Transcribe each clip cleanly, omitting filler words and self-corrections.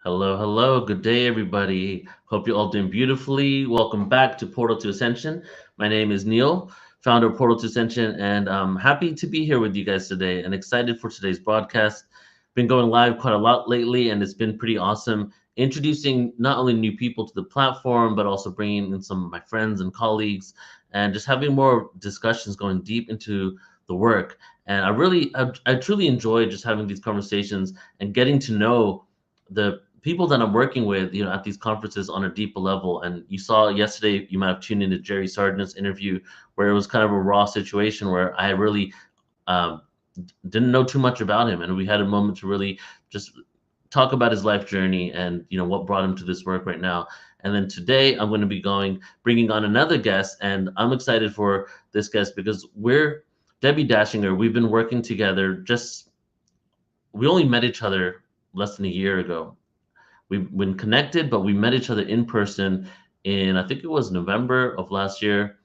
Hello, hello. Good day, everybody. Hope you're all doing beautifully. Welcome back to Portal to Ascension. My name is Neil, founder of Portal to Ascension, and I'm happy to be here with you guys today and excited for today's broadcast. Been going live quite a lot lately, and it's been pretty awesome introducing not only new people to the platform, but also bringing in some of my friends and colleagues and just having more discussions going deep into the work. And I truly enjoy just having these conversations and getting to know the people that I'm working with, at these conferences on a deeper level. And you saw yesterday, you might have tuned into Jerry Sargent's interview, where it was kind of a raw situation where I really um, didn't know too much about him, and we had a moment to really just talk about his life journey and what brought him to this work right now. And then today, I'm going to be bringing on another guest, and I'm excited for this guest because we're Debbi Dachinger. We've been working together. We only met each other less than a year ago. We've been connected, but we met each other in person in, I think it was November of last year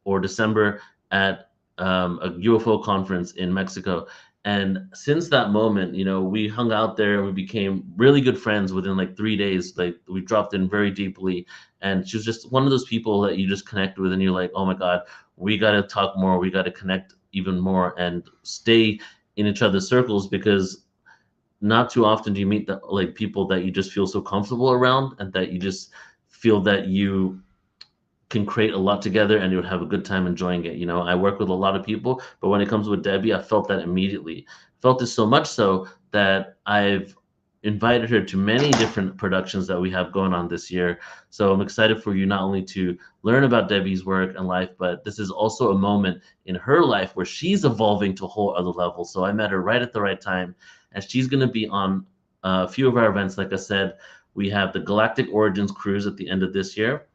or December at a UFO conference in Mexico. And since that moment, we hung out there. We became really good friends within like 3 days. Like we dropped in very deeply. And she was just one of those people that you just connect with and you're like, oh my God, we got to talk more. We got to connect even more and stay in each other's circles because not too often do you meet like people that you just feel so comfortable around and that you just feel that you can create a lot together and you would have a good time enjoying it. I work with a lot of people, but when it comes with Debbi, I felt that immediately. Felt it so much so that I've invited her to many different productions that we have going on this year. So I'm excited for you not only to learn about Debbi's work and life, but this is also a moment in her life where she's evolving to a whole other level. So I met her right at the right time, and she's going to be on a few of our events. Like I said, we have the Galactic Origins Cruise at the end of this year,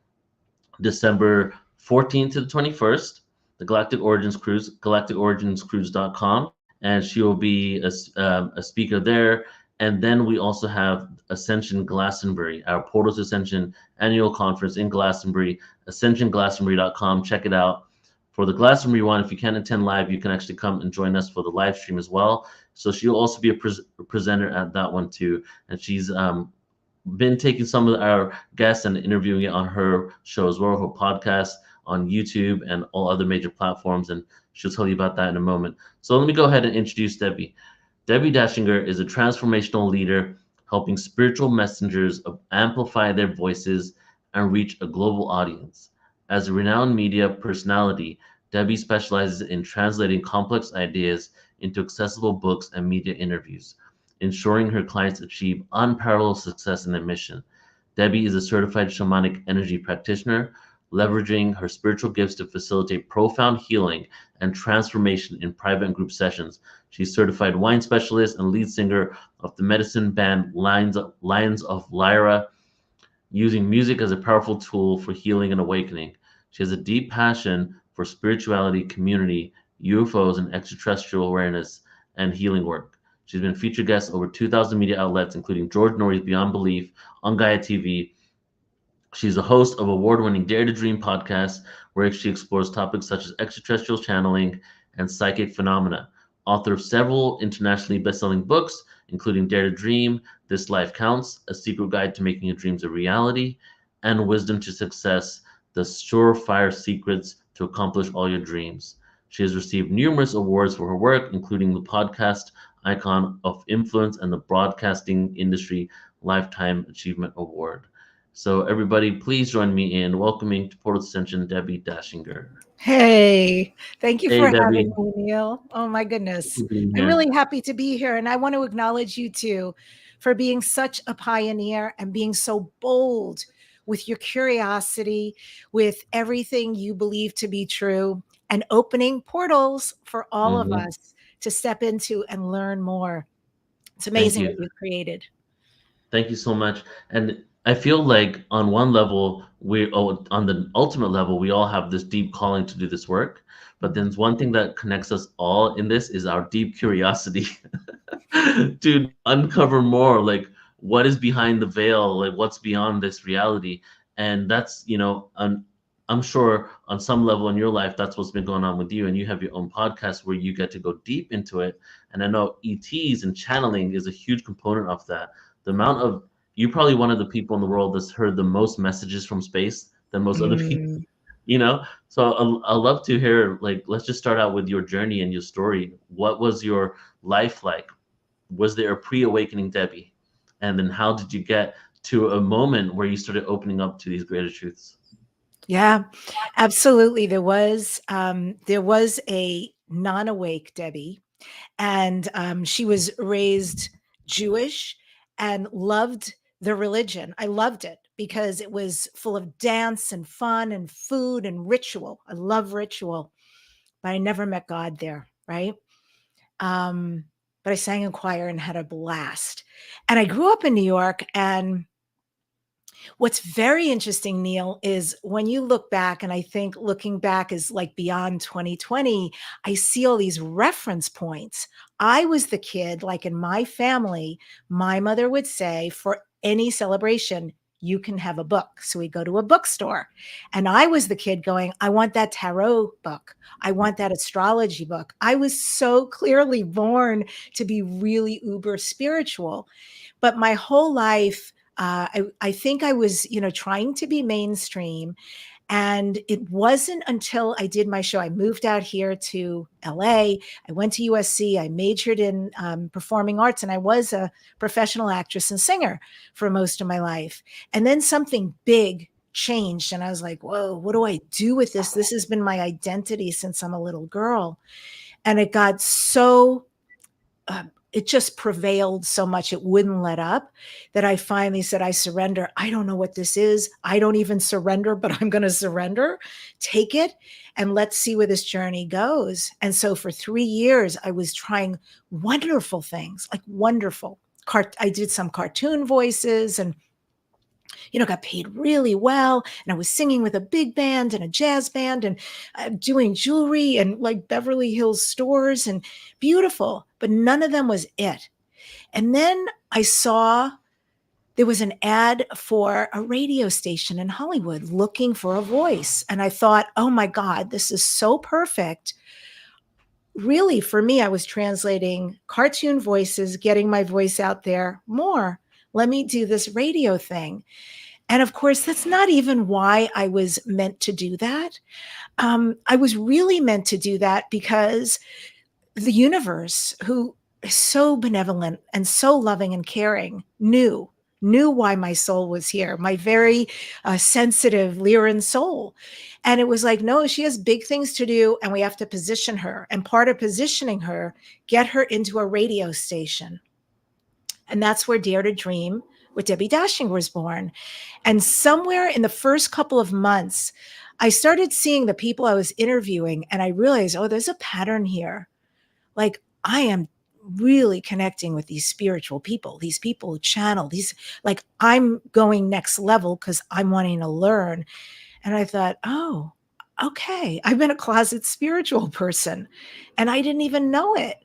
December 14th to the 21st, the Galactic Origins Cruise, galacticorigins.cruise.com, and she will be a speaker there. And then we also have Ascension Glastonbury, our Portals to Ascension annual conference in Glastonbury, ascensionglastonbury.com. Check it out. For the Glastonbury one, if you can't attend live, you can actually come and join us for the live stream as well. So she'll also be a presenter at that one too. And she's been taking some of our guests and interviewing it on her show as well, her podcast on YouTube and all other major platforms. And she'll tell you about that in a moment. So let me go ahead and introduce Debbi. Debbi Dachinger is a transformational leader helping spiritual messengers amplify their voices and reach a global audience. As a renowned media personality, Debbi specializes in translating complex ideas into accessible books and media interviews, ensuring her clients achieve unparalleled success in their mission. Debbi is a certified shamanic energy practitioner, leveraging her spiritual gifts to facilitate profound healing and transformation in private and group sessions. She's certified wine specialist and lead singer of the medicine band Lions of Lyra, using music as a powerful tool for healing and awakening. She has a deep passion for spirituality, community, UFOs, and extraterrestrial awareness and healing work. She's been featured guest over 2,000 media outlets, including George Norrie's Beyond Belief on Gaia TV. She's a host of award-winning Dare to Dream podcast, where she explores topics such as extraterrestrial channeling and psychic phenomena. Author of several internationally best-selling books, including Dare to Dream, This Life Counts, A Secret Guide to Making Your Dreams a Reality, and Wisdom to Success, The Surefire Secrets to Accomplish All Your Dreams. She has received numerous awards for her work, including the Podcast Icon of Influence and the Broadcasting Industry Lifetime Achievement Award. So everybody, please join me in welcoming to Portal Ascension, Debbi Dachinger. Hey, thank you Hey, for having Debbi. me, Neil. Oh my goodness. Thank you for being I'm here. really happy to be here. And I want to acknowledge you too for being such a pioneer and being so bold with your curiosity, with everything you believe to be true, and opening portals for all of Mhm. us to step into and learn more. It's Thank amazing what you. you've created. Thank you so much. And I feel like on one level, on the ultimate level, we all have this deep calling to do this work. But then one thing that connects us all in this is our deep curiosity to uncover more, like what is behind the veil, like what's beyond this reality. And that's, I'm sure on some level in your life, that's what's been going on with you. And you have your own podcast where you get to go deep into it. And I know ETs and channeling is a huge component of that. The amount of you're probably one of the people in the world that's heard the most messages from space than most other people. Mm. You know, so I love to hear, like, let's just start out with your journey and your story. What was your life like? Was there a pre-awakening Debbi? And then how did you get to a moment where you started opening up to these greater truths? Yeah, absolutely. There was a non-awake Debbi, and she was raised Jewish and loved the religion. I loved it because it was full of dance and fun and food and ritual. I love ritual, but I never met God there, right? Um, but I sang in choir and had a blast. And I grew up in New York, and what's very interesting, Neil, is when you look back, and I think looking back is like beyond 2020, I see all these reference points. I was the kid, like in my family, my mother would say, for any celebration, you can have a book. So we go to a bookstore. And I was the kid going, I want that tarot book. I want that astrology book. I was so clearly born to be really uber spiritual. But my whole life, I think I was, trying to be mainstream. And it wasn't until I did my show. I moved out here to LA. I went to USC. I majored in performing arts, and I was a professional actress and singer for most of my life. And then something big changed, and I was like, whoa, what do I do with this? This has been my identity since I'm a little girl. And it got so it just prevailed so much, it wouldn't let up, that I finally said, I surrender. I don't know what this is. I don't even surrender, but I'm going to surrender. Take it and let's see where this journey goes. And so for 3 years, I was trying wonderful things, like wonderful. I did some cartoon voices and got paid really well. And I was singing with a big band and a jazz band and doing jewelry and like Beverly Hills stores and beautiful, but none of them was it. And then I saw there was an ad for a radio station in Hollywood looking for a voice. And I thought, oh my God, this is so perfect. Really, for me, I was translating cartoon voices, getting my voice out there more. Let me do this radio thing. And of course, that's not even why I was meant to do that. I was really meant to do that because the universe, who is so benevolent and so loving and caring, knew why my soul was here, my very sensitive Lyran soul. And it was like, no, she has big things to do and we have to position her. And part of positioning her, get her into a radio station. And that's where Dare to Dream with Debbi Dachinger was born. And somewhere in the first couple of months, I started seeing the people I was interviewing and I realized, oh, there's a pattern here. Like, I am really connecting with these spiritual people, these people who channel these, like, I'm going next level because I'm wanting to learn. And I thought, oh, okay, I've been a closet spiritual person and I didn't even know it.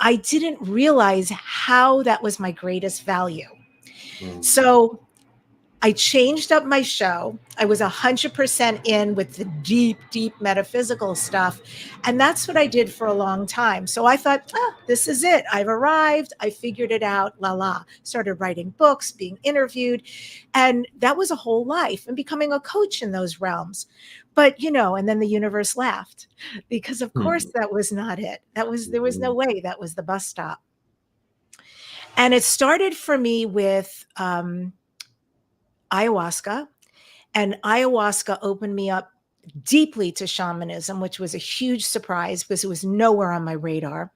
I didn't realize how that was my greatest value. So I changed up my show. I was 100% in with the deep, deep metaphysical stuff. And that's what I did for a long time. So I thought, this is it. I've arrived. I figured it out. La la. Started writing books, being interviewed. And that was a whole life and becoming a coach in those realms. But, and then the universe laughed because, of course, that was not it. There was no way that was the bus stop. And it started for me with ayahuasca, and ayahuasca opened me up deeply to shamanism, which was a huge surprise because it was nowhere on my radar.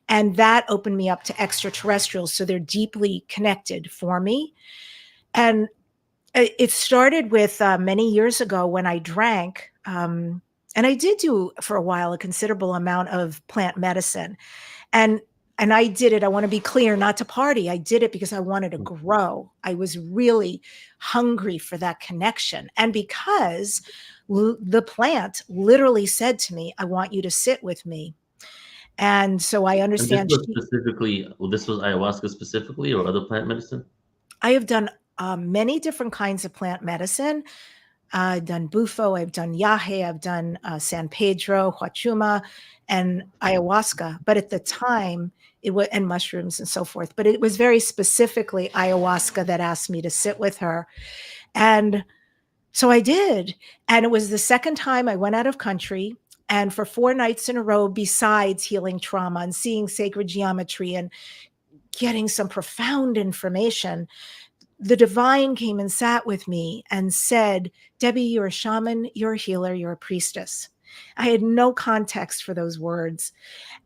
And that opened me up to extraterrestrials. So they're deeply connected for me. And it started with many years ago when I drank, and I did do for a while a considerable amount of plant medicine. And I did it, I want to be clear, not to party. I did it because I wanted to grow. I was really hungry for that connection. And because the plant literally said to me, I want you to sit with me. And so I understand. And this was ayahuasca specifically, or other plant medicine? I have done many different kinds of plant medicine. I've done Bufo, I've done Yahe, I've done San Pedro, Huachuma, and ayahuasca. But at the time, it was, and mushrooms and so forth. But it was very specifically ayahuasca that asked me to sit with her. And so I did. And it was the second time I went out of country. And for 4 nights in a row, besides healing trauma and seeing sacred geometry and getting some profound information, the divine came and sat with me and said, Debbi, you're a shaman, you're a healer, you're a priestess. I had no context for those words.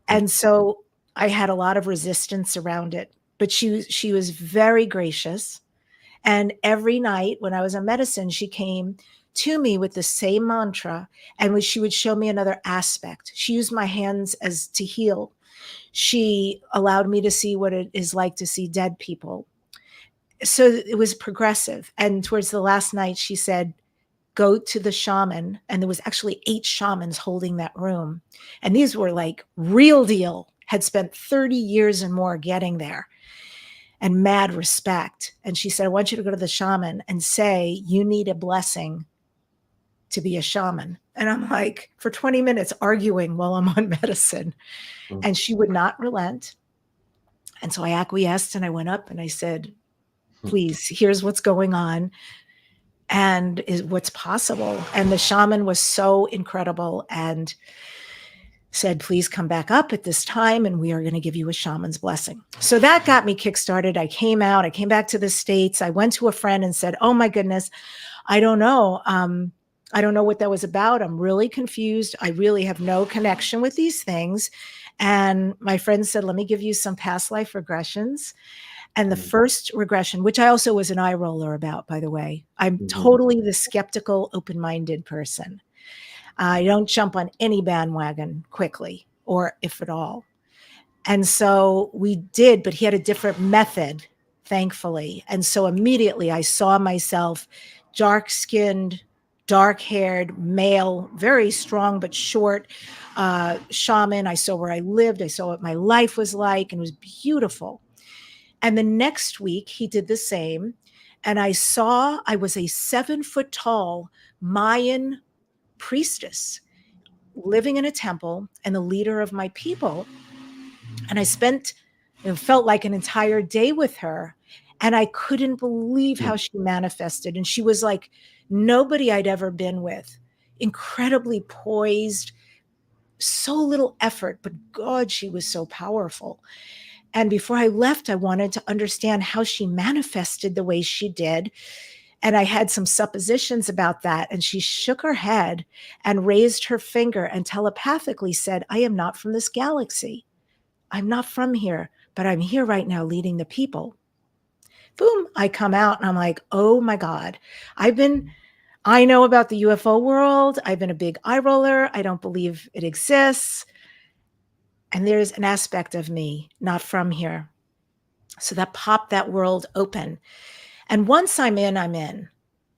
And so I had a lot of resistance around it. But she was very gracious. And every night when I was on medicine, she came to me with the same mantra, and she would show me another aspect. She used my hands as to heal. She allowed me to see what it is like to see dead people. So it was progressive. And towards the last night, she said, go to the shaman. And there was actually 8 shamans holding that room. And these were like real deal, had spent 30 years and more getting there, and mad respect. And she said, I want you to go to the shaman and say, you need a blessing to be a shaman. And I'm like, for 20 minutes arguing while I'm on medicine. And she would not relent. And so I acquiesced and I went up and I said, please, here's what's going on and is what's possible. And the shaman was so incredible and said, please come back up at this time and we are going to give you a shaman's blessing. So that got me kickstarted. I came out, I came back to the States. I went to a friend and said, oh my goodness, I don't know. I don't know what that was about. I'm really confused. I really have no connection with these things. And my friend said, let me give you some past life regressions. And the first regression, which I also was an eye roller about, by the way, I'm totally the skeptical, open-minded person. I don't jump on any bandwagon quickly, or if at all. And so we did, but he had a different method, thankfully. And so immediately I saw myself dark-skinned, dark-haired, male, very strong but short shaman. I saw where I lived. I saw what my life was like, and it was beautiful. And the next week he did the same. And I saw I was a 7-foot-tall Mayan priestess living in a temple and the leader of my people. And I spent, it felt like an entire day with her. And I couldn't believe how she manifested. And she was like nobody I'd ever been with, incredibly poised, so little effort, but God, she was so powerful. And before I left, I wanted to understand how she manifested the way she did. And I had some suppositions about that. And she shook her head and raised her finger and telepathically said, I am not from this galaxy. I'm not from here, but I'm here right now leading the people. Boom, I come out and I'm like, oh my God, I know about the UFO world. I've been a big eye roller. I don't believe it exists. And there's an aspect of me not from here. So that popped that world open. And once I'm in, I'm in.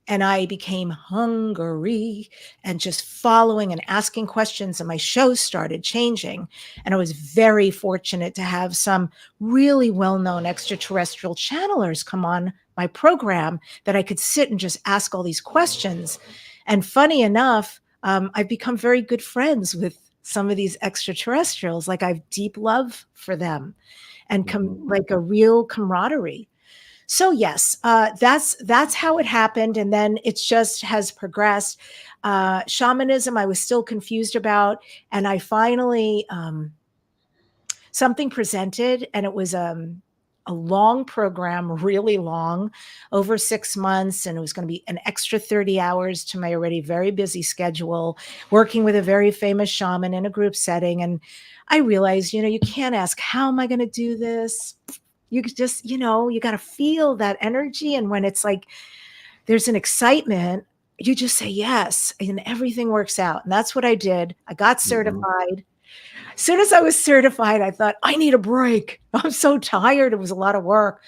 And I became hungry and just following and asking questions. And my shows started changing. And I was very fortunate to have some really well-known extraterrestrial channelers come on my program that I could sit and just ask all these questions. And funny enough, I've become very good friends with some of these extraterrestrials. Like I have deep love for them and like a real camaraderie. So yes, that's how it happened. And then it just has progressed. Shamanism, I was still confused about. And I finally, something presented, and it was a long program, really long, over 6 months. And it was going to be an extra 30 hours to my already very busy schedule, working with a very famous shaman in a group setting. And I realized, you can't ask, how am I going to do this? You just, you got to feel that energy. And when it's like, there's an excitement, you just say yes, and everything works out. And that's what I did. I got certified. As soon as I was certified, I thought, I need a break. I'm so tired. It was a lot of work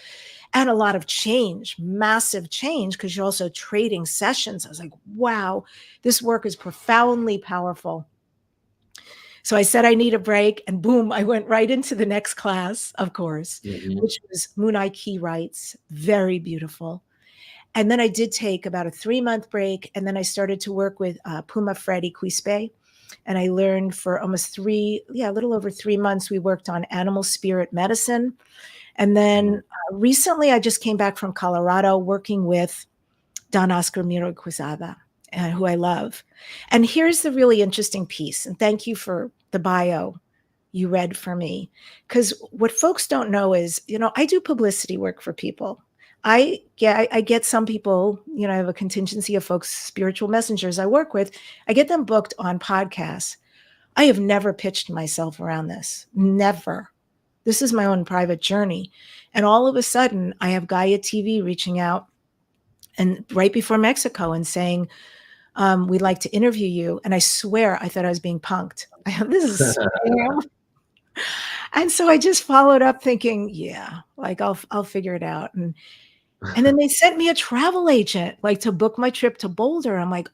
and a lot of change, massive change, because you're also trading sessions. I was like, wow, this work is profoundly powerful. So I said, I need a break, and boom, I went right into the next class, of course, which was Moonai Key Rites, very beautiful. And then I did take about a 3-month break. And then I started to work with Puma Freddy Quispe. And I learned for almost a little over 3 months, we worked on animal spirit medicine. And then recently I just came back from Colorado working with Don Oscar Miro Quezada, who I love. And here's the really interesting piece. And thank you for the bio you read for me. Because what folks don't know is, I do publicity work for people. I get some people, I have a contingency of folks, spiritual messengers I work with. I get them booked on podcasts. I have never pitched myself around this. Never. This is my own private journey. And all of a sudden, I have Gaia TV reaching out and right before Mexico and saying, we'd like to interview you. And I swear I thought I was being punked. This is spam. And so I just followed up thinking, yeah, like I'll figure it out. And then they sent me a travel agent, like to book my trip to Boulder. I'm like,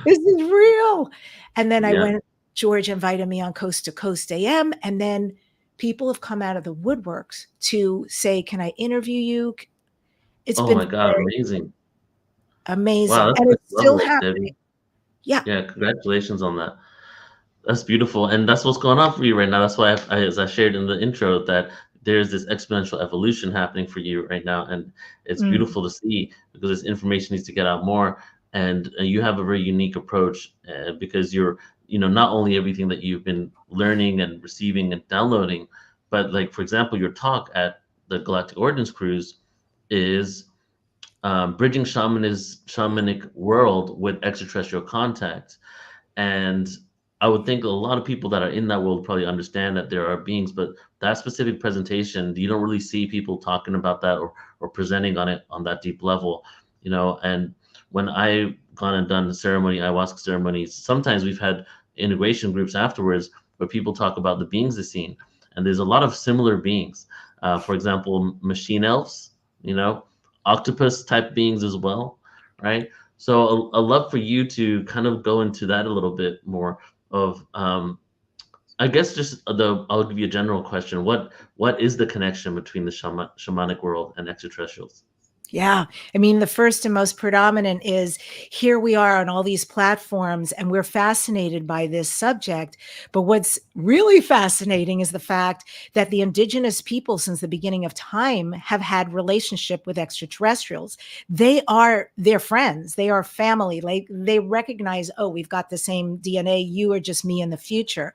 this is real. And then I went, George invited me on Coast to Coast AM. And then people have come out of the woodworks to say, can I interview you? It's been my God, amazing. Amazing. Wow, And it's still level, happening. Debbi. Yeah. Yeah, congratulations on that. That's beautiful. And that's what's going on for you right now. That's why, as I shared in the intro, that there's this exponential evolution happening for you right now. And it's beautiful to see because this information needs to get out more. And you have a very unique approach because you're, not only everything that you've been learning and receiving and downloading, but like, for example, your talk at the Galactic Ordnance Cruise is bridging shamanic world with extraterrestrial contact. And I would think a lot of people that are in that world probably understand that there are beings, but that specific presentation, you don't really see people talking about that or presenting on it on that deep level, and when I've gone and done the ceremony, ayahuasca ceremonies, sometimes we've had integration groups afterwards where people talk about the beings they've seen. And there's a lot of similar beings. For example, machine elves, octopus type beings as well, right? So I'd love for you to kind of go into that a little bit more of, I guess I'll give you a general question. What is the connection between the shamanic world and extraterrestrials? Yeah. I mean, the first and most predominant is here we are on all these platforms and we're fascinated by this subject. But what's really fascinating is the fact that the indigenous people since the beginning of time have had relationship with extraterrestrials. They are their friends. They are family. Like they recognize, oh, we've got the same DNA. You are just me in the future.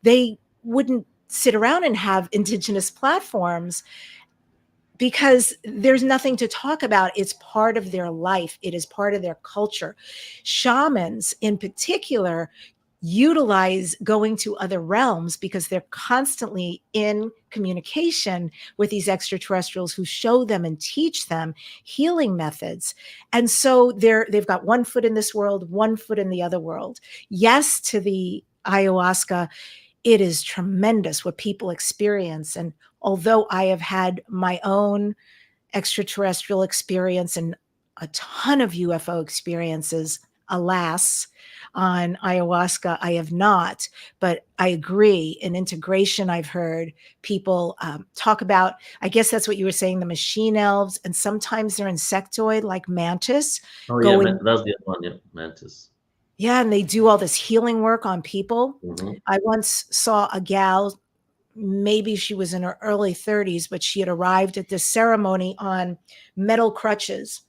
They wouldn't sit around and have indigenous platforms because there's nothing to talk about. It's part of their life. It is part of their culture. Shamans in particular utilize going to other realms because they're constantly in communication with these extraterrestrials who show them and teach them healing methods. And so they've got one foot in this world, one foot in the other world. Yes, to the ayahuasca, it is tremendous what people experience. And although I have had my own extraterrestrial experience and a ton of UFO experiences, alas, on ayahuasca, I have not. But I agree. In integration, I've heard people talk about, I guess that's what you were saying, the machine elves, and sometimes they're insectoid like mantis. Oh, yeah, that was the other one, yeah, mantis. Yeah, and they do all this healing work on people. Mm-hmm. I once saw a gal, maybe she was in her early 30s, but she had arrived at this ceremony on metal crutches.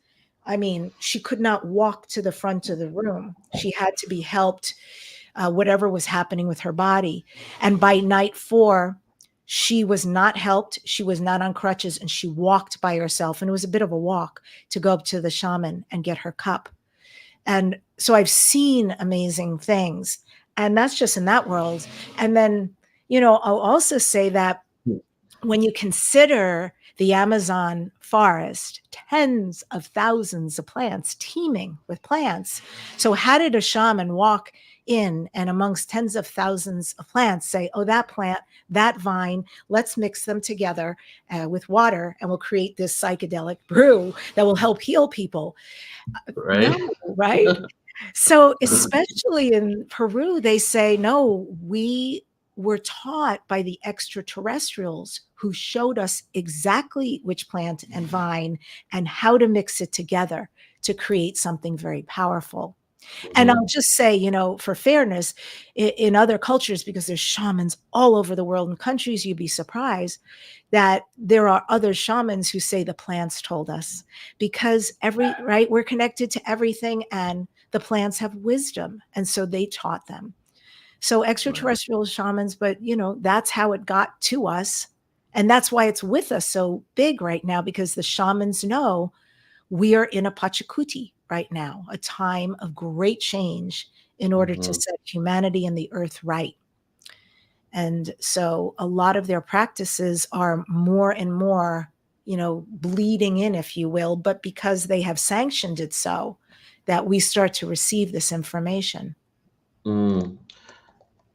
I mean, she could not walk to the front of the room. She had to be helped, whatever was happening with her body. And by night 4, she was not helped. She was not on crutches, and she walked by herself. And it was a bit of a walk to go up to the shaman and get her cup. And so I've seen amazing things. And that's just in that world. And then, I'll also say that when you consider the Amazon forest, tens of thousands of plants, teeming with plants. So how did a shaman walk in and amongst tens of thousands of plants say, oh, that plant, that vine, let's mix them together with water and we'll create this psychedelic brew that will help heal people? Right. No, right? So especially in Peru, they say, no, we were taught by the extraterrestrials who showed us exactly which plant and vine and how to mix it together to create something very powerful. And Mm-hmm. I'll just say, for fairness, in other cultures, because there's shamans all over the world in countries, you'd be surprised that there are other shamans who say the plants told us, because right, we're connected to everything, and the plants have wisdom. And so they taught them. So Right. extraterrestrial shamans, but that's how it got to us. And that's why it's with us so big right now, because the shamans know we are in a Pachacuti right now, a time of great change in order to Mm-hmm. set humanity and the earth right. And so a lot of their practices are more and more, bleeding in, if you will, but because they have sanctioned it so that we start to receive this information. Mm.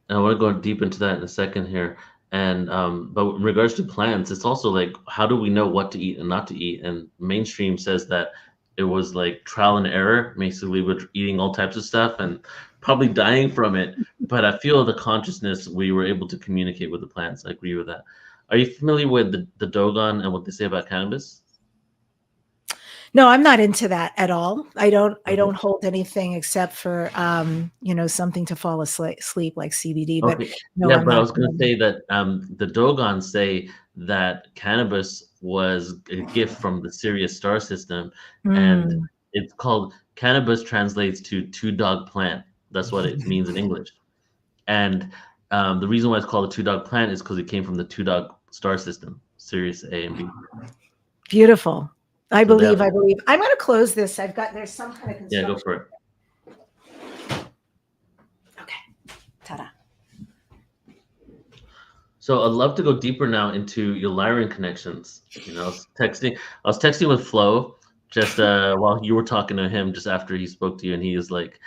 And I want to go deep into that in a second here. And but in regards to plants, it's also like, how do we know what to eat and not to eat? And mainstream says that it was like trial and error, basically, with eating all types of stuff and probably dying from it. But I feel the consciousness, we were able to communicate with the plants. I agree with that. Are you familiar with the Dogon and what they say about cannabis? No, I'm not into that at all. I don't I Okay. don't hold anything except for something to fall asleep like CBD, but Okay. no, Yeah, I'm but I not was gonna doing say that the Dogons say that cannabis was a gift from the Sirius star system, that. and Mm. it's called cannabis translates to two dog plant. That's what it means in English. And the reason why it's called a two dog plant is because it came from the two dog star system, Sirius A and B. Beautiful. I So believe, that, I believe. I'm going to close this. There's some kind of yeah, go construction. for it. Okay. Ta-da. So I'd love to go deeper now into your Lyran connections. I was texting with Flo just while you were talking to him just after he spoke to you, and he is like,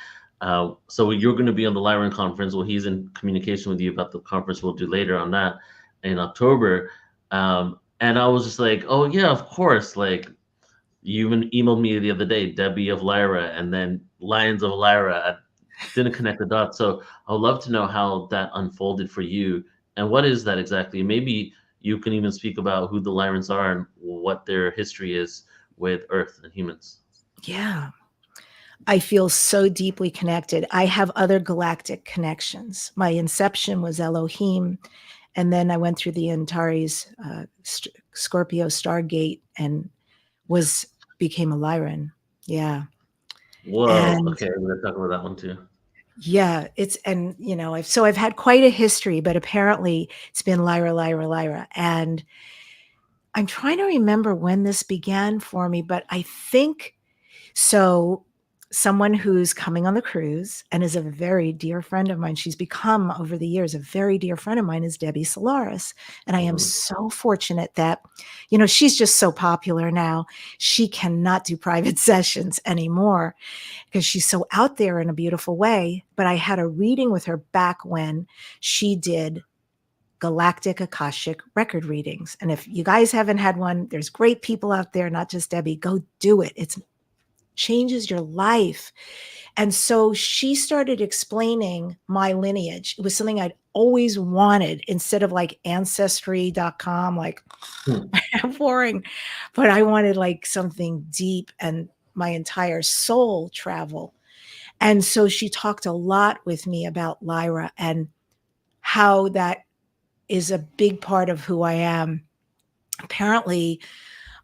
"So you're going to be on the Lyran conference." Well, he's in communication with you about the conference we'll do later on that in October. And I was just like, "Oh yeah, of course!" Like you even emailed me the other day, Debbi of Lyra, and then Lions of Lyra. I didn't connect the dots. So I would love to know how that unfolded for you, and what is that exactly? Maybe you can even speak about who the Lyrans are and what their history is with Earth and humans. Yeah. I feel so deeply connected. I have other galactic connections. My inception was Elohim, and then I went through the Antares Scorpio Stargate and was became a Lyran. Yeah. Whoa. And Okay, we're gonna talk about that one too. yeah, I've had quite a history, but apparently it's been Lyra, Lyra, Lyra. And I'm trying to remember when this began for me, but I think so. Someone who's coming on the cruise and is a very dear friend of mine, she's become over the years a very dear friend of mine, is Debbi Solaris. And I am Hmm. so fortunate that, she's just so popular now. She cannot do private sessions anymore because she's so out there in a beautiful way. But I had a reading with her back when she did galactic Akashic record readings. And if you guys haven't had one, there's great people out there, not just Debbi. Go do it. It changes your life. And so she started explaining my lineage. It was something I'd always wanted instead of like ancestry.com, like Hmm. boring, but I wanted like something deep and my entire soul travel. And so she talked a lot with me about Lyra and how that is a big part of who I am. Apparently,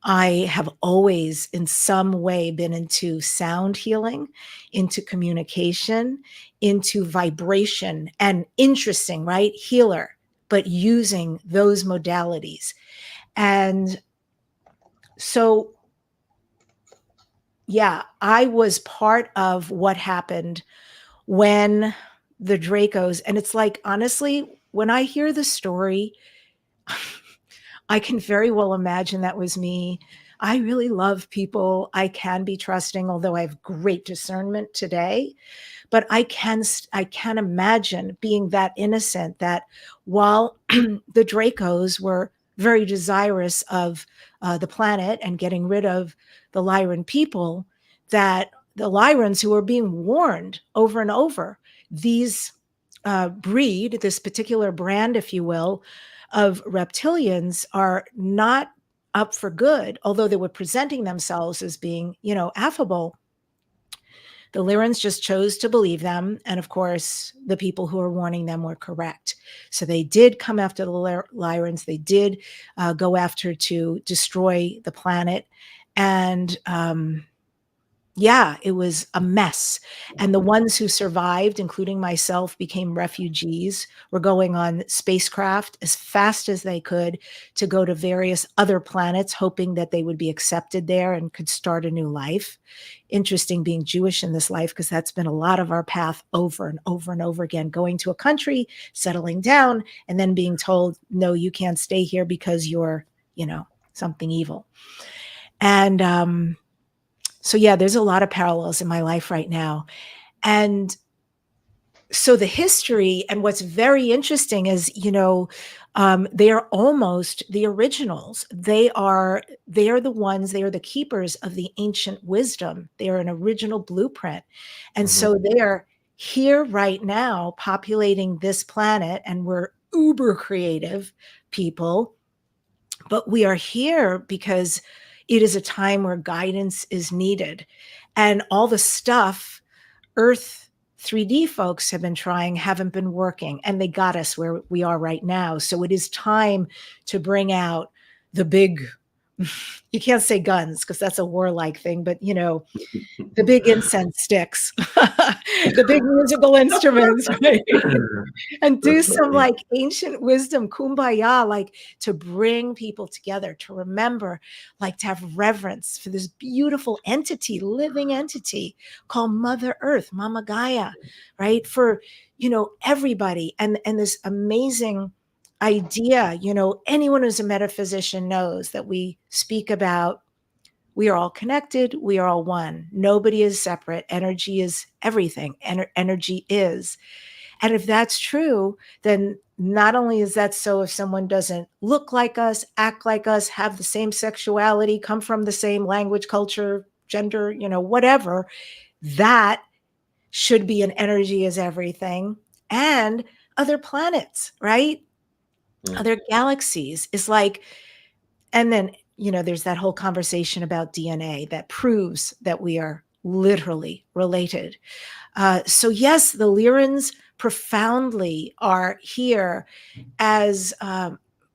I have always, in some way, been into sound healing, into communication, into vibration, and interesting, right? Healer, but using those modalities. And so, yeah, I was part of what happened when the Dracos, and it's like, honestly, when I hear the story, I can very well imagine that was me. I really love people. I can be trusting, although I have great discernment today. But I can imagine being that innocent that while the Dracos were very desirous of the planet and getting rid of the Lyran people, that the Lyrans who were being warned over and over, these breed, this particular brand, if you will, of reptilians are not up for good, although they were presenting themselves as being, affable. The Lyrans just chose to believe them. And of course, the people who were warning them were correct. So they did come after the Lyrans. They did go after to destroy the planet. And yeah, it was a mess. And the ones who survived, including myself, became refugees, were going on spacecraft as fast as they could to go to various other planets, hoping that they would be accepted there and could start a new life. Interesting being Jewish in this life, because that's been a lot of our path over and over and over again, going to a country, settling down, and then being told, no, you can't stay here because you're, something evil. And so, yeah, there's a lot of parallels in my life right now. And so the history and what's very interesting is, they are almost the originals. They are the ones, they are the keepers of the ancient wisdom. They are an original blueprint. And so they are here right now populating this planet, and we're uber creative people. But we are here because it is a time where guidance is needed. And all the stuff Earth 3D folks have been trying haven't been working, and they got us where we are right now. So it is time to bring out the big, you can't say guns because that's a warlike thing, but the big incense sticks, the big musical instruments, right? And do some like ancient wisdom, kumbaya, like to bring people together, to remember, like to have reverence for this beautiful entity, living entity called Mother Earth, Mama Gaia, right? For, everybody. And this amazing idea, anyone who's a metaphysician knows that we speak about we are all connected. We are all one. Nobody is separate. Energy is everything. Energy is. And if that's true, then not only is that so if someone doesn't look like us, act like us, have the same sexuality, come from the same language, culture, gender, whatever, that should be an energy is everything. And other planets, right? Other galaxies is like, and then there's that whole conversation about DNA that proves that we are literally related. So yes, the Lyrans profoundly are here as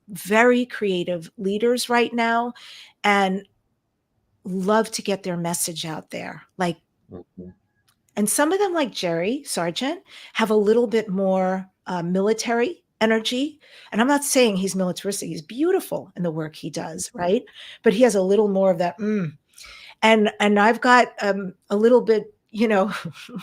very creative leaders right now, and love to get their message out there. Like, and some of them, like Jerry Sargent, have a little bit more military energy. And I'm not saying he's militaristic. He's beautiful in the work he does, right? But he has a little more of that. And I've got a little bit,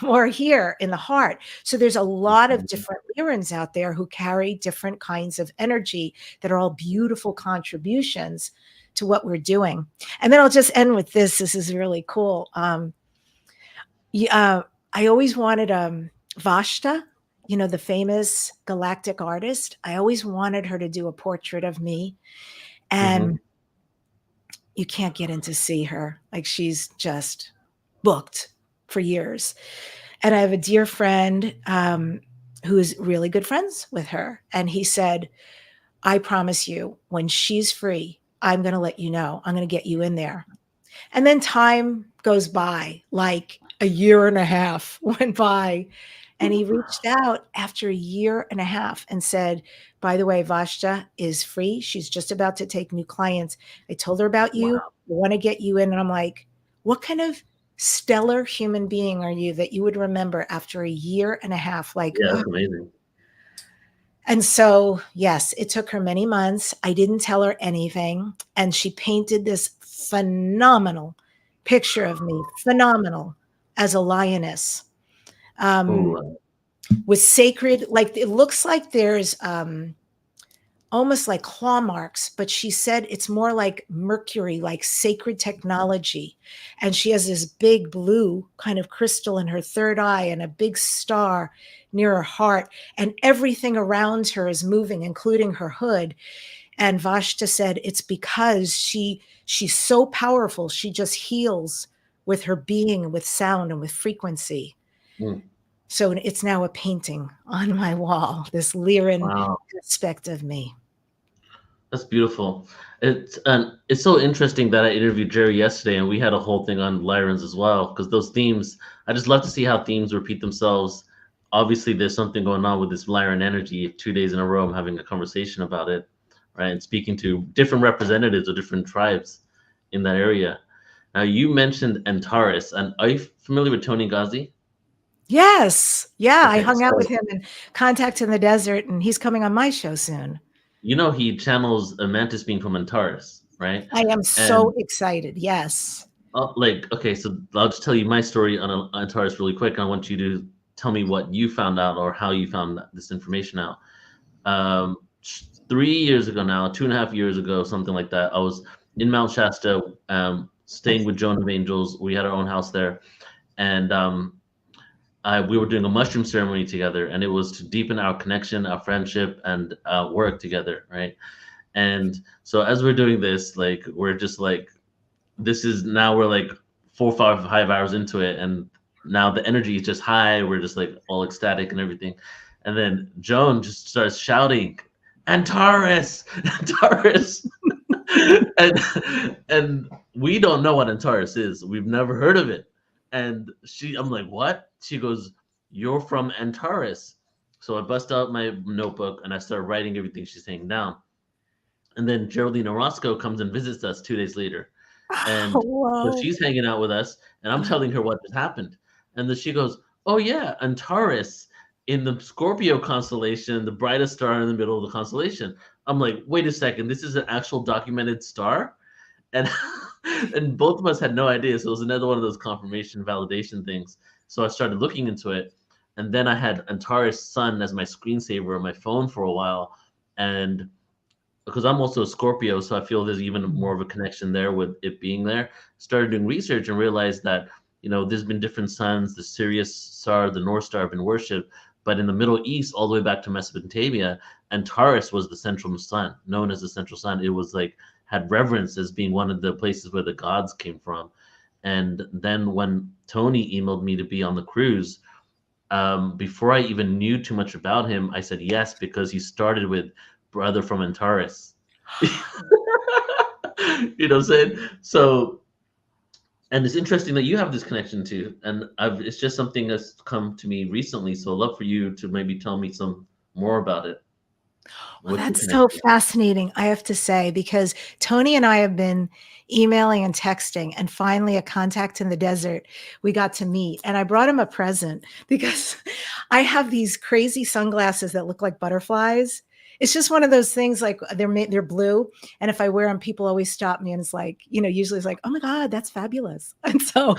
more here in the heart. So there's a lot of different Lyrans out there who carry different kinds of energy that are all beautiful contributions to what we're doing. And then I'll just end with this. This is really cool. I always wanted Vashta, the famous galactic artist. I always wanted her to do a portrait of me. And you can't get in to see her. Like, she's just booked for years. And I have a dear friend who is really good friends with her. And he said, I promise you, when she's free, I'm going to let you know. I'm going to get you in there. And then time goes by, like a year and a half went by. And he reached out after a year and a half and said, by the way, Vashta is free. She's just about to take new clients. I told her about you. I want to get you in. And I'm like, what kind of stellar human being are you that you would remember after a year and a half? Like, yeah, that's amazing. And so, yes, it took her many months. I didn't tell her anything. And she painted this phenomenal picture of me, phenomenal, as a lioness. With sacred, like, it looks like there's almost like claw marks, but she said it's more like Mercury, like sacred technology. And she has this big blue kind of crystal in her third eye and a big star near her heart. And everything around her is moving, including her hood. And Vashta said it's because she's so powerful. She just heals with her being and with sound and with frequency. So it's now a painting on my wall, this Lyran Wow. aspect of me. That's beautiful. It's so interesting that I interviewed Jerry yesterday, and we had a whole thing on Lyrans as well. Because those themes, I just love to see how themes repeat themselves. Obviously, there's something going on with this Lyran energy. 2 days in a row, I'm having a conversation about it, right, and speaking to different representatives of different tribes in that area. Now, you mentioned Antares, and are you familiar with Tony Ghazi? Yes. Yeah, I Okay, hung out with so him in Contact in the Desert, and he's coming on my show soon. you know he channels a mantis being from Antares, right? I am so And excited. Yes. like, okay, so I'll just tell you my story on Antares really quick. And I want you to tell me what you found out or how you found this information out. Um, 3 years ago now, 2.5 years ago, something like that, I was in Mount Shasta, staying with Joan of Angels. We had our own house there, and we were doing a mushroom ceremony together, and it was to deepen our connection, our friendship, and work together, right? And so as we're doing this, like we're just like this is now we're like 4 or 5 hours into it, and now the energy is just high. We're just like all ecstatic and everything, and then Joan just starts shouting, "Antares, Antares!" and we don't know what Antares is. We've never heard of it, and I'm like, "What?" She goes, "You're from Antares." So I bust out my notebook and I start writing everything she's saying down. And then Geraldine Orozco comes and visits us 2 days later. Oh, And so whoa. she's hanging out with us, and I'm telling her what just happened. And then she goes, "Oh, yeah, Antares in the Scorpio constellation, the brightest star in the middle of the constellation." I'm like, wait a second, this is an actual documented star? And and both of us had no idea. So it was another one of those confirmation validation things. So I started looking into it. And then I had Antares Sun as my screensaver on my phone for a while. And because I'm also a Scorpio, so I feel there's even more of a connection there with it being there. Started doing research and realized that there's been different suns. The Sirius star, the North Star have been worshipped, but in the Middle East, all the way back to Mesopotamia, Antares was the central sun, known as the central sun. It was like had reverence as being one of the places where the gods came from. And then when Tony emailed me to be on the cruise, before I even knew too much about him, I said yes because he started with brother from Antares. You know what I'm saying? So, and it's interesting that you have this connection too, and it's just something that's come to me recently. So, I'd love for you to maybe tell me some more about it. Well, What's your that's so connection? fascinating, I have to say, because Tony and I have been emailing and texting, and finally, a Contact in the Desert, we got to meet. And I brought him a present because I have these crazy sunglasses that look like butterflies. It's just one of those things like they're blue. And if I wear them, people always stop me and it's like, usually it's like, oh my God, that's fabulous. And so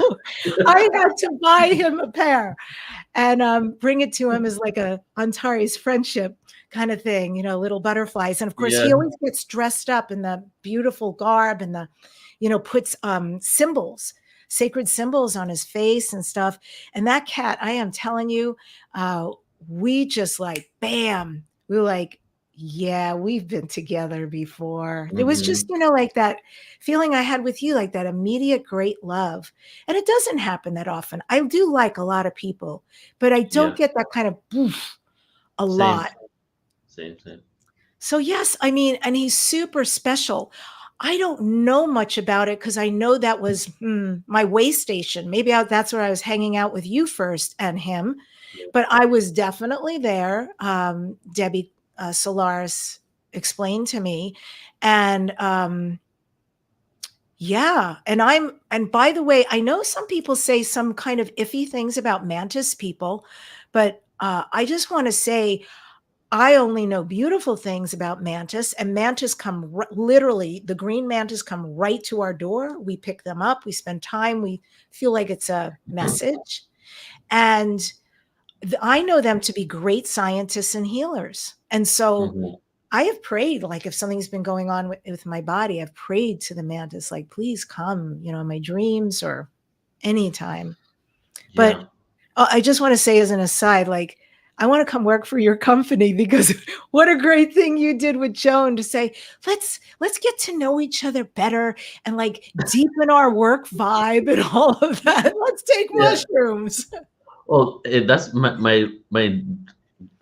I had to buy him a pair and bring it to him as like a Antares friendship kind of thing, little butterflies. And of course, Yeah. he always gets dressed up in the beautiful garb and puts symbols, sacred symbols on his face and stuff. And that cat, I am telling you, we just like, bam, we were like, yeah, we've been together before. There was just, Hmm. like that feeling I had with you, like that immediate great love. And it doesn't happen that often. I do like a lot of people, but I don't Yeah. get that kind of boof a Same. lot. Same. So yes, I mean, and he's super special. I don't know much about it because I know that was my way station. Maybe that's where I was hanging out with you first and him, but I was definitely there. Debbi Solaris explained to me, and yeah, and by the way, I know some people say some kind of iffy things about mantis people, but I just want to say I only know beautiful things about mantis, and mantis come literally, the green mantis come right to our door. We pick them up, we spend time, we feel like it's a message. And I know them to be great scientists and healers. And so Hmm. I have prayed, like if something's been going on with my body, I've prayed to the mantis, like, please come, in my dreams or anytime. But Yeah. I just want to say as an aside, like, I want to come work for your company because what a great thing you did with Joan to say, let's get to know each other better and like deepen our work vibe and all of that. Let's take Yeah. mushrooms. Well, that's my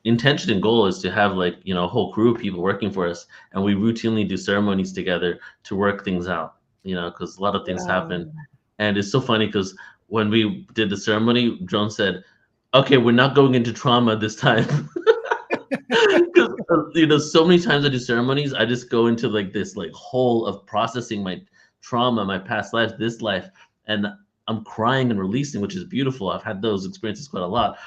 intention and goal is to have like a whole crew of people working for us, and we routinely do ceremonies together to work things out. Because a lot of things happen, Wow. and it's so funny because when we did the ceremony, Joan said, "Okay, we're not going into trauma this time." Because so many times I do ceremonies, I just go into like this like hole of processing my trauma, my past life, this life, and I'm crying and releasing, which is beautiful. I've had those experiences quite a lot,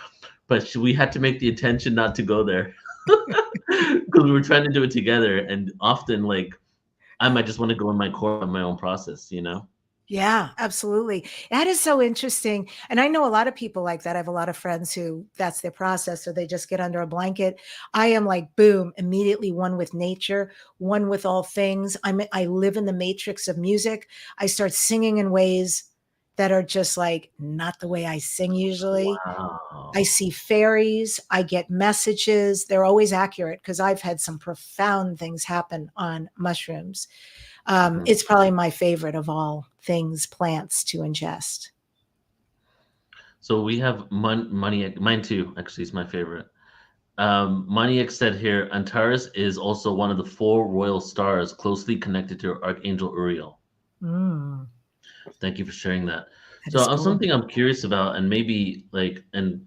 but we had to make the intention not to go there because we were trying to do it together, and often like I might just want to go in my core on my own process. Yeah, absolutely. That is so interesting. And I know a lot of people like that. I have a lot of friends who that's their process. So they just get under a blanket. I am like, boom, immediately one with nature, one with all things. I live in the matrix of music. I start singing in ways that are just like not the way I sing usually. I Wow. see fairies. I get messages. They're always accurate because I've had some profound things happen on mushrooms. Mhm. It's probably my favorite of all things, plants to ingest. So we have money. Mine too. Actually, is my favorite. Maniac said here, Antares is also one of the four royal stars closely connected to Archangel Uriel. Mm, Thank you for sharing that. that So, is cool. something I'm curious about, and maybe like, and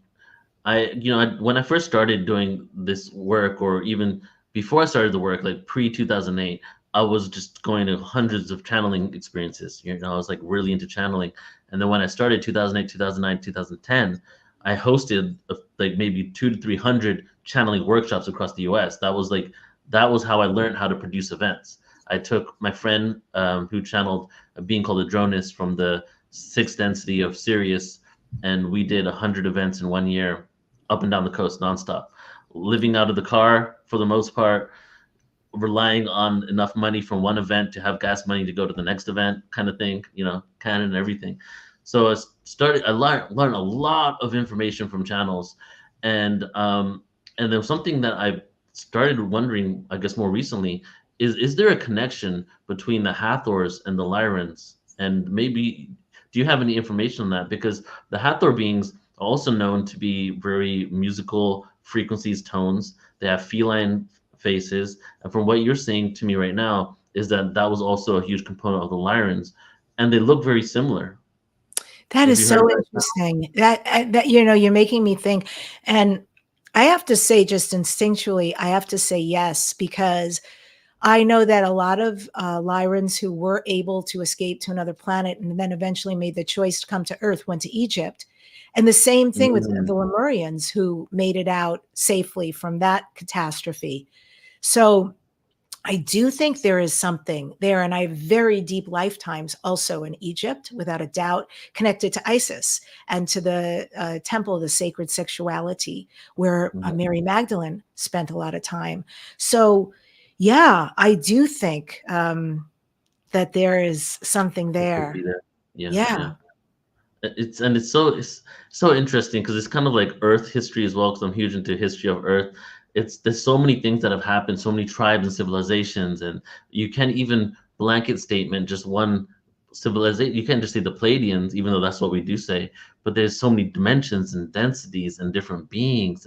when I first started doing this work, or even before I started the work, like pre 2008, I was just going to hundreds of channeling experiences. I was like really into channeling. And then when I started 2008, 2009, 2010, I hosted like maybe 2 to 300 channeling workshops across the US. That was how I learned how to produce events. I took my friend who channeled a being called a Dronus from the sixth density of Sirius, and we did 100 events in 1 year up and down the coast nonstop, living out of the car for the most part, relying on enough money from one event to have gas money to go to the next event, kind of thing, canon and everything. So I learned a lot of information from channels, and there was something that I started wondering, I guess more recently, is there a connection between the Hathors and the Lyrans? And maybe do you have any information on that? Because the Hathor beings are also known to be very musical frequencies, tones. They have feline faces, and from what you're saying to me right now, is that that was also a huge component of the Lyrans, and they look very similar. That Have is you heard of so that? interesting. That you're making me think, and I have to say, just instinctually, I have to say yes because I know that a lot of Lyrans who were able to escape to another planet and then eventually made the choice to come to Earth went to Egypt. And the same thing with Mm, the Lemurians who made it out safely from that catastrophe. So I do think there is something there. And I have very deep lifetimes also in Egypt, without a doubt, connected to Isis and to the temple of the sacred sexuality, where mhm. Mary Magdalene spent a lot of time. So, yeah, I do think that there is something It could be there. there. Yeah, Yeah. yeah. It's so interesting because it's kind of like Earth history as well. Because I'm huge into history of Earth. There's so many things that have happened, so many tribes and civilizations, and you can't even blanket statement just one civilization. You can't just say the Pleiadians, even though that's what we do say. But there's so many dimensions and densities and different beings,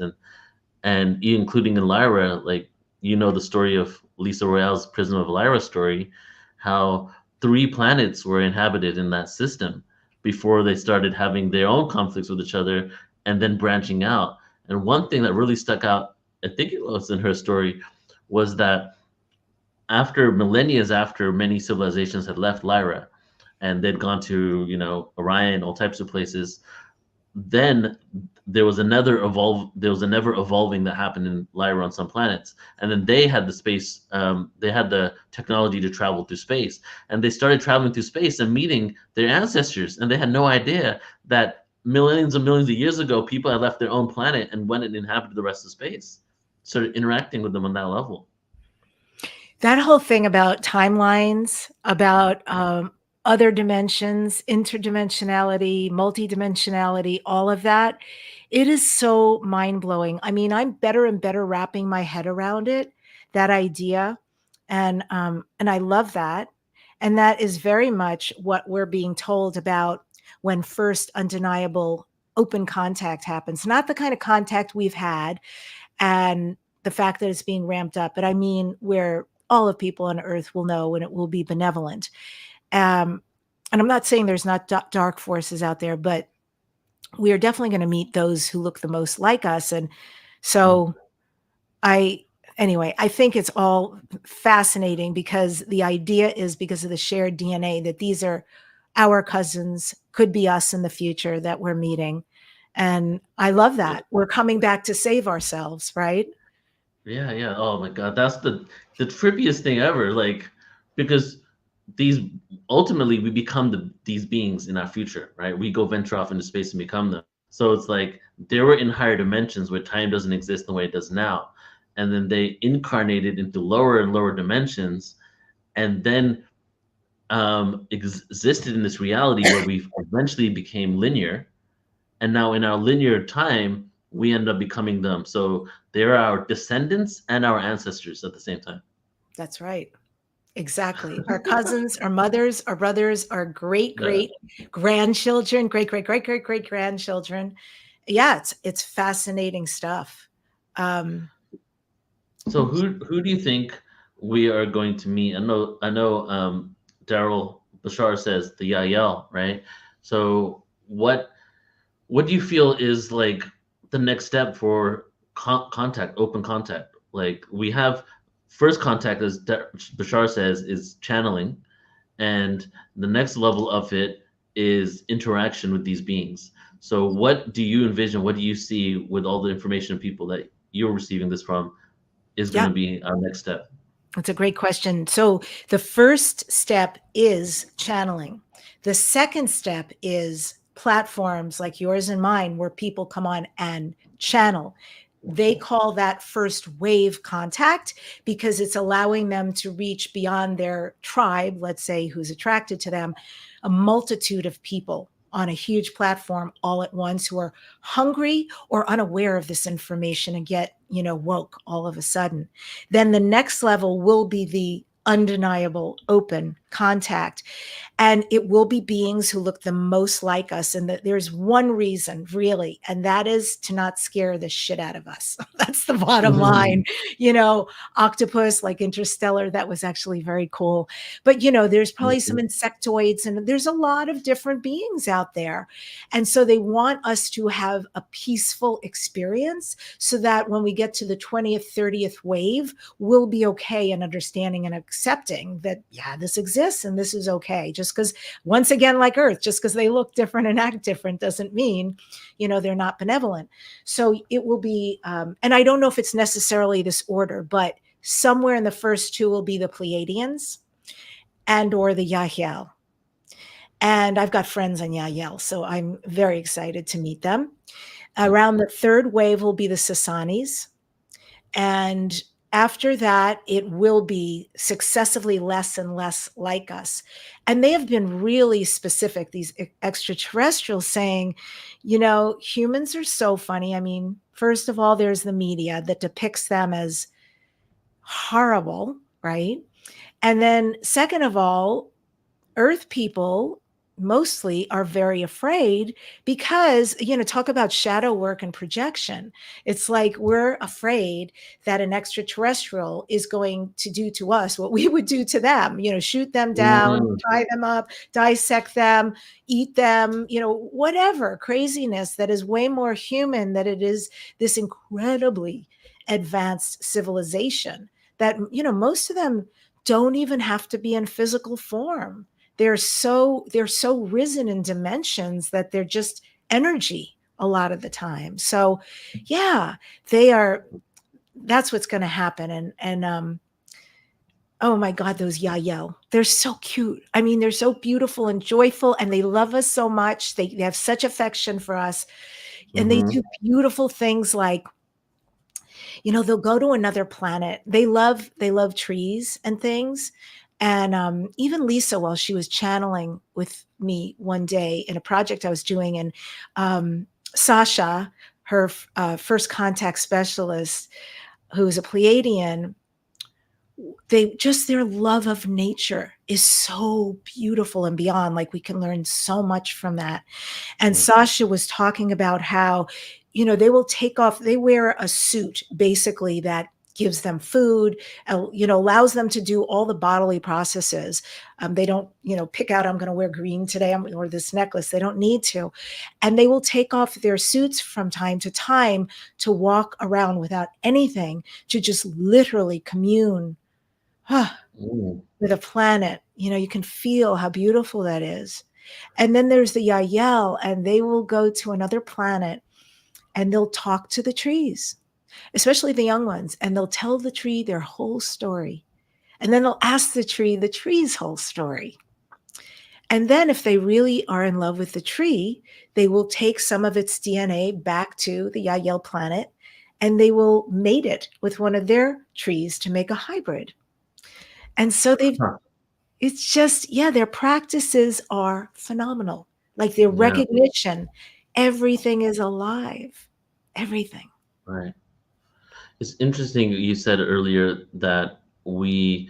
and including in Lyra, like the story of Lisa Royale's Prism of Lyra story, how 3 planets were inhabited in that system before they started having their own conflicts with each other and then branching out. And one thing that really stuck out, I think it was in her story, was that after millennia after many civilizations had left Lyra and they'd gone to, Orion, all types of places, then there was another evolving that happened in Lyra on some planets, and then they had the technology to travel through space, and they started traveling through space and meeting their ancestors, and they had no idea that millions and millions of years ago people had left their own planet and went and inhabited the rest of space, started interacting with them on that level. That whole thing about timelines, about other dimensions, interdimensionality, multidimensionality, all of that, it is so mind blowing. I mean, I'm better and better wrapping my head around it, that idea, and I love that. And that is very much what we're being told about when first undeniable open contact happens, not the kind of contact we've had and the fact that it's being ramped up, but I mean where all of people on earth will know and it will be benevolent. And I'm not saying there's not dark forces out there, but we are definitely going to meet those who look the most like us. And so anyway, I think it's all fascinating because the idea is because of the shared DNA that these are our cousins, could be us in the future that we're meeting. And I love that. We're coming back to save ourselves, right? Yeah, yeah. Oh my God, that's the trippiest thing ever. Like, because these ultimately we become these beings in our future, right? We go venture off into space and become them. So it's like they were in higher dimensions where time doesn't exist the way it does now, and then they incarnated into lower and lower dimensions, and then existed in this reality where we eventually became linear, and now in our linear time we end up becoming them. So they're our descendants and our ancestors at the same time. That's right. Exactly. Our cousins, our mothers, our brothers, our great Yeah. great grandchildren, great grandchildren. Yeah, it's fascinating stuff. Um, So who do you think we are going to meet? I know Daryl Bashar says the Yael, right? So what do you feel is like the next step for contact, open contact? Like we have first contact, as Bashar says, is channeling, and the next level of it is interaction with these beings. So what do you envision? What do you see with all the information and people that you're receiving this from is going yeah, to be our next step? that's a great question. So the first step is channeling. The second step is platforms like yours and mine where people come on and channel. They call that first wave contact because it's allowing them to reach beyond their tribe, let's say, who's attracted to them, a multitude of people on a huge platform all at once who are hungry or unaware of this information and get, woke all of a sudden. Then the next level will be the undeniable open contact. And it will be beings who look the most like us. And that there's one reason, really, and that is to not scare the shit out of us. That's the bottom line. Octopus, like Interstellar, that was actually very cool. But, there's probably some insectoids and there's a lot of different beings out there. And so they want us to have a peaceful experience so that when we get to the 20th, 30th wave, we'll be okay and understanding and accepting that, yeah, this exists and this is okay. Just because, once again, like Earth, just because they look different and act different doesn't mean, they're not benevolent. So it will be, and I don't know if it's necessarily this order, but somewhere in the first two will be the Pleiadians and or the Yahyel. And I've got friends on Yahyel, so I'm very excited to meet them. Around the third wave will be the Sasanis. And after that, it will be successively less and less like us. And they have been really specific, these extraterrestrials, saying, humans are so funny. I mean, first of all, there's the media that depicts them as horrible, right? And then, second of all, Earth people mostly are very afraid because, talk about shadow work and projection. It's like we're afraid that an extraterrestrial is going to do to us what we would do to them, shoot them down, Mm. tie them up, dissect them, eat them, whatever craziness that is way more human than it is this incredibly advanced civilization that, most of them don't even have to be in physical form. They're so risen in dimensions that they're just energy a lot of the time. So yeah, that's what's going to happen. And oh my God, those Yahyel, they're so cute. I mean, they're so beautiful and joyful and they love us so much. They have such affection for us and they do beautiful things like, they'll go to another planet. They love trees and things. And even Lisa, while she was channeling with me one day in a project I was doing, and Sasha, her first contact specialist, who's a Pleiadian, they just, their love of nature is so beautiful and beyond. Like, we can learn so much from that. And Mm. Sasha was talking about how, they will take off, they wear a suit basically that gives them food, allows them to do all the bodily processes. They don't, pick out, I'm going to wear green today, or this necklace. They don't need to. And they will take off their suits from time to time to walk around without anything, to just literally commune Mm. with a planet. You can feel how beautiful that is. And then there's the Yael, and they will go to another planet and they'll talk to the trees, especially the young ones, and they'll tell the tree their whole story. And then they'll ask the tree's whole story. And then, if they really are in love with the tree, they will take some of its DNA back to the Yael planet, and they will mate it with one of their trees to make a hybrid. And so Huh. it's just, yeah, their practices are phenomenal. Like, their Yeah, recognition, everything is alive. Everything. right. It's interesting you said earlier that we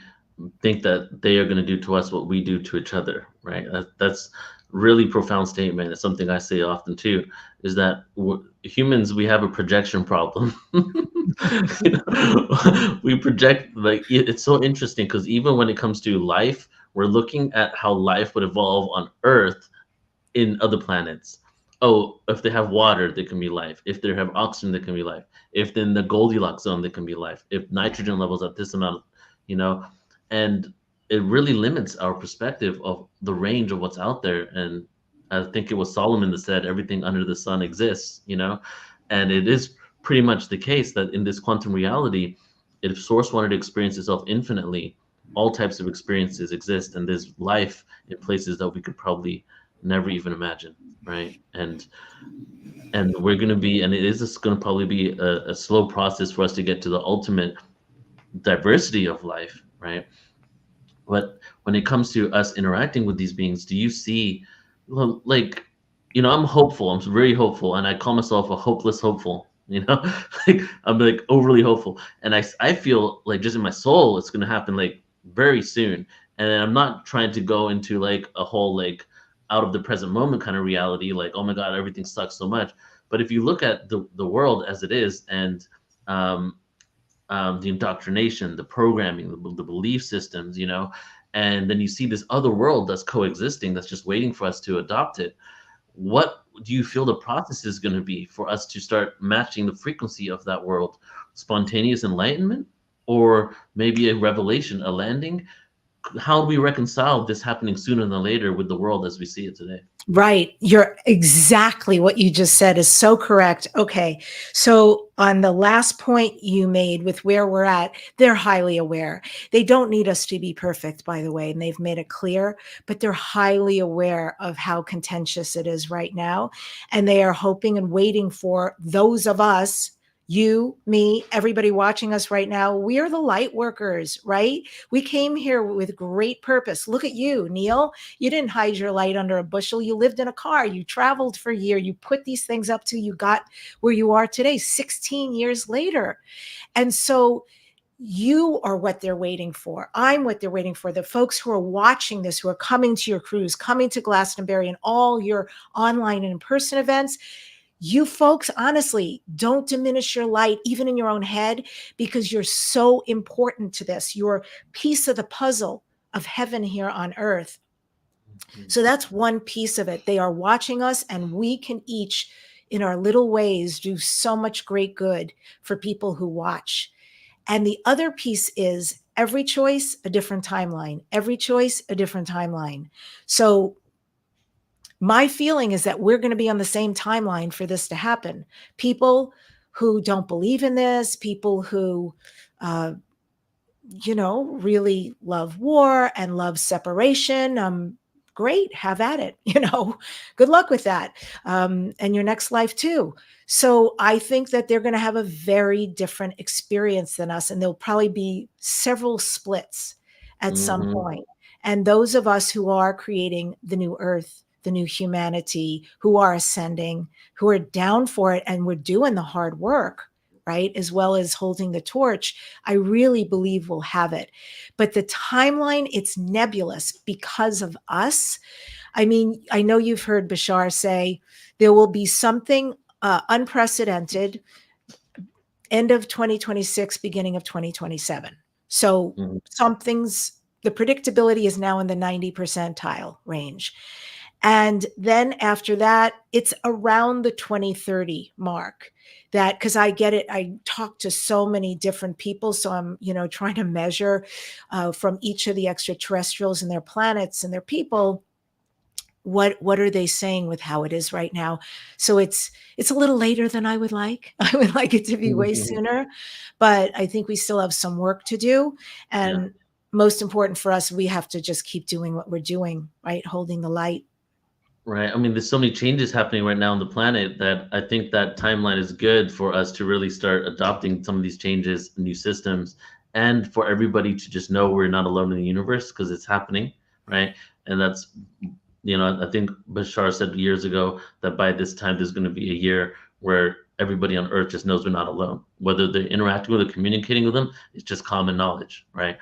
think that they are going to do to us what we do to each other, right? That's really profound statement. It's something I say often too, is that humans, we have a projection problem. We project, like, it's so interesting because even when it comes to life, we're looking at how life would evolve on Earth in other planets. Oh, if they have water, there can be life. If they have oxygen, there can be life. If they're in the Goldilocks zone, there can be life. If nitrogen levels at this amount, you know, and it really limits our perspective of the range of what's out there. And I think it was Solomon that said everything under the sun exists. And it is pretty much the case that in this quantum reality, if Source wanted to experience itself infinitely, all types of experiences exist, and there's life in places that we could probably never even imagine, right? And we're going to be, and it is just going to probably be a slow process for us to get to the ultimate diversity of life, right? But when it comes to us interacting with these beings, do you see, well, like, I'm hopeful. I'm very hopeful, and I call myself a hopeless hopeful. Like, I'm like overly hopeful, and I feel like just in my soul, it's gonna happen like very soon. And then I'm not trying to go into like a whole like out of the present moment kind of reality, like, oh my god, everything sucks so much. But if you look at the world as it is, and um, the indoctrination, the programming, the belief systems, and then you see this other world that's coexisting, that's just waiting for us to adopt it. What do you feel the process is going to be for us to start matching the frequency of that world? Spontaneous enlightenment, or maybe a revelation, a landing? How do we reconcile this happening sooner than later with the world as we see it today? Right. You're exactly what you just said is so correct. Okay. So, on the last point you made with where we're at, they're highly aware. They don't need us to be perfect, by the way, and they've made it clear, but they're highly aware of how contentious it is right now. And they are hoping and waiting for those of us, you, me, everybody watching us right now. We are the light workers, right? We came here with great purpose. Look at you, Neil. You didn't hide your light under a bushel. You lived in a car. You traveled for a year. You put these things up till you got where you are today, 16 years later. And so you are what they're waiting for. I'm what they're waiting for. The folks who are watching this, who are coming to your cruise, coming to Glastonbury and all your online and in-person events, you folks, honestly, don't diminish your light, even in your own head, because you're so important to this. You're a piece of the puzzle of heaven here on earth. So that's one piece of it. They are watching us, and we can each, in our little ways, do so much great good for people who watch. And the other piece is every choice, a different timeline. Every choice, a different timeline. So my feeling is that we're going to be on the same timeline for this to happen. People who don't believe in this, people who, really love war and love separation. Great, have at it. Good luck with that, and your next life too. So I think that they're going to have a very different experience than us, and there'll probably be several splits at some Mm-hmm. point. And those of us who are creating the new earth, the new humanity, who are ascending, who are down for it, and we're doing the hard work, right? As well as holding the torch, I really believe we'll have it. But the timeline, it's nebulous because of us. I mean, I know you've heard Bashar say there will be something unprecedented end of 2026, beginning of 2027. So the predictability is now in the 90 percentile range. And then after that, it's around the 2030 mark. That, because I get it, I talk to so many different people, so I'm trying to measure from each of the extraterrestrials and their planets and their people, what are they saying with how it is right now. So it's a little later than I would like. I would like it to be way sooner, but I think we still have some work to do. And most important for us, we have to just keep doing what we're doing, right? Holding the light. Right. I mean, there's so many changes happening right now on the planet that I think that timeline is good for us to really start adopting some of these changes, new systems, and for everybody to just know we're not alone in the universe because it's happening, right? And that's, I think Bashar said years ago that by this time there's going to be a year where everybody on Earth just knows we're not alone. Whether they're interacting with or communicating with them, it's just common knowledge, right?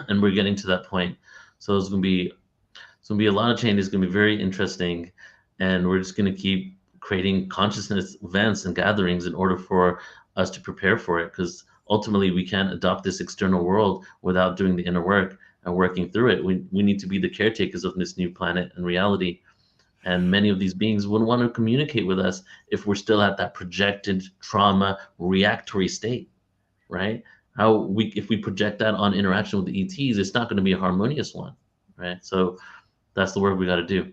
And we're getting to that point. So it's going to be a lot of change. It's going to be very interesting, and we're just going to keep creating consciousness events and gatherings in order for us to prepare for it. Because ultimately, we can't adopt this external world without doing the inner work and working through it. We need to be the caretakers of this new planet and reality. And many of these beings wouldn't want to communicate with us if we're still at that projected trauma reactory state, right? If we project that on interaction with the ETs, it's not going to be a harmonious one, right? So that's the work we got to do.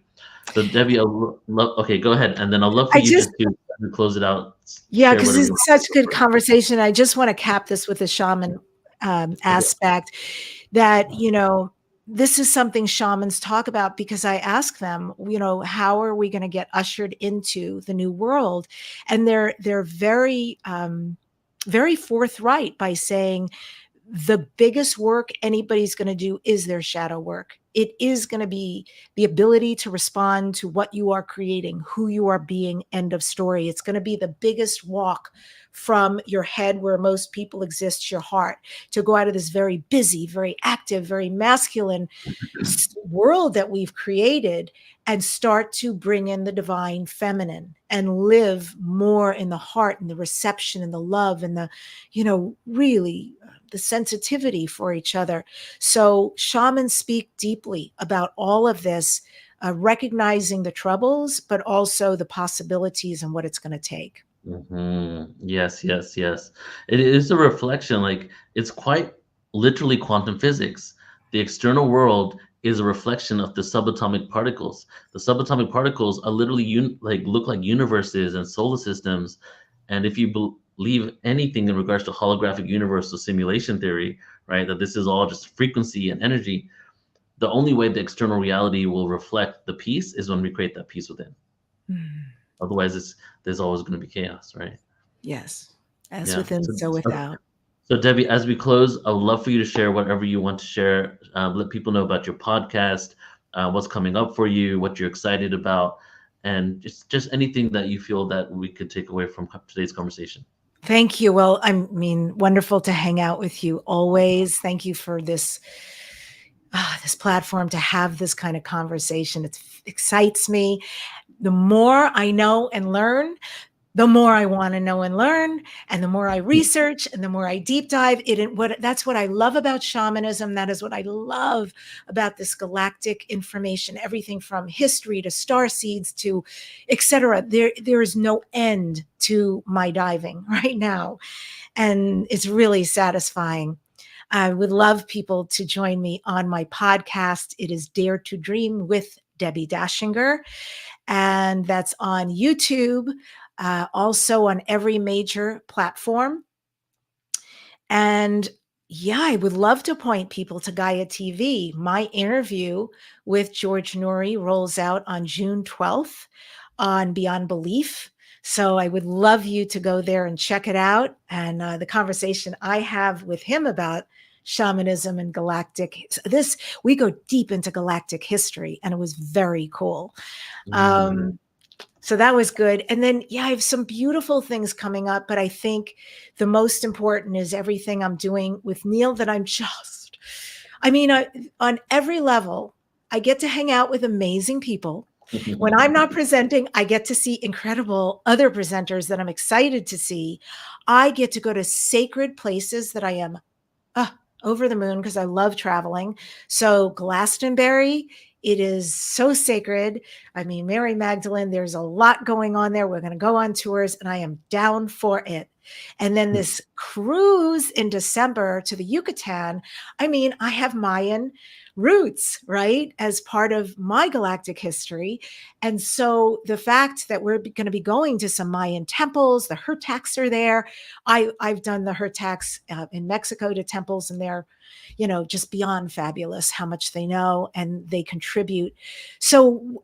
So Debbie, okay, go ahead, and then I'll love for you just to close it out. Yeah, because it's such good conversation. I just want to cap this with the shaman aspect that, this is something shamans talk about, because I ask them, how are we going to get ushered into the new world? And they're very, very forthright by saying the biggest work anybody's going to do is their shadow work. It is going to be the ability to respond to what you are creating, who you are being, end of story. It's going to be the biggest walk from your head, where most people exist, your heart, to go out of this very busy, very active, very masculine world that we've created and start to bring in the divine feminine and live more in the heart and the reception and the love and the, really the sensitivity for each other. So shamans speak deeply about all of this, recognizing the troubles, but also the possibilities and what it's going to take. Yes, yes, yes. It is a reflection. Like, it's quite literally quantum physics. The external world is a reflection of the subatomic particles. The subatomic particles are literally look like universes and solar systems. And if you believe anything in regards to holographic universal simulation theory, right, that this is all just frequency and energy, the only way the external reality will reflect the peace is when we create that peace within. Otherwise, there's always going to be chaos, right? Yes. As within, so without. So Debbie, as we close, I would love for you to share whatever you want to share. Let people know about your podcast, what's coming up for you, what you're excited about, and just anything that you feel that we could take away from today's conversation. Thank you. Well, I mean, wonderful to hang out with you always. Thank you for this platform to have this kind of conversation. It excites me. The more I know and learn, the more I want to know and learn, and the more I research and the more I deep dive that's what I love about shamanism. That is what I love about this galactic information, everything from history to star seeds to etc. There is no end to my diving right now. And it's really satisfying. I would love people to join me on my podcast. It is Dare to Dream with Debbi Dachinger. And that's on YouTube, also on every major platform. And yeah, I would love to point people to Gaia TV. My interview with George Noory rolls out on June 12th on Beyond Belief. So I would love you to go there and check it out. And the conversation I have with him about shamanism and galactic, we go deep into galactic history, and it was very cool. So that was good. And then, yeah, I have some beautiful things coming up, but I think the most important is everything I'm doing with Neil that on every level, I get to hang out with amazing people. When I'm not presenting, I get to see incredible other presenters that I'm excited to see. I get to go to sacred places that I am over the moon because I love traveling. So Glastonbury, it is so sacred. I mean, Mary Magdalene, there's a lot going on there. We're going to go on tours and I am down for it. And then this cruise in December to the Yucatan. I mean, I have Mayan roots, right, as part of my galactic history. And so the fact that we're going to be going to some Mayan temples, the Hertax are there. I've done the Hertax in Mexico to temples, and they're, just beyond fabulous how much they know and they contribute. So,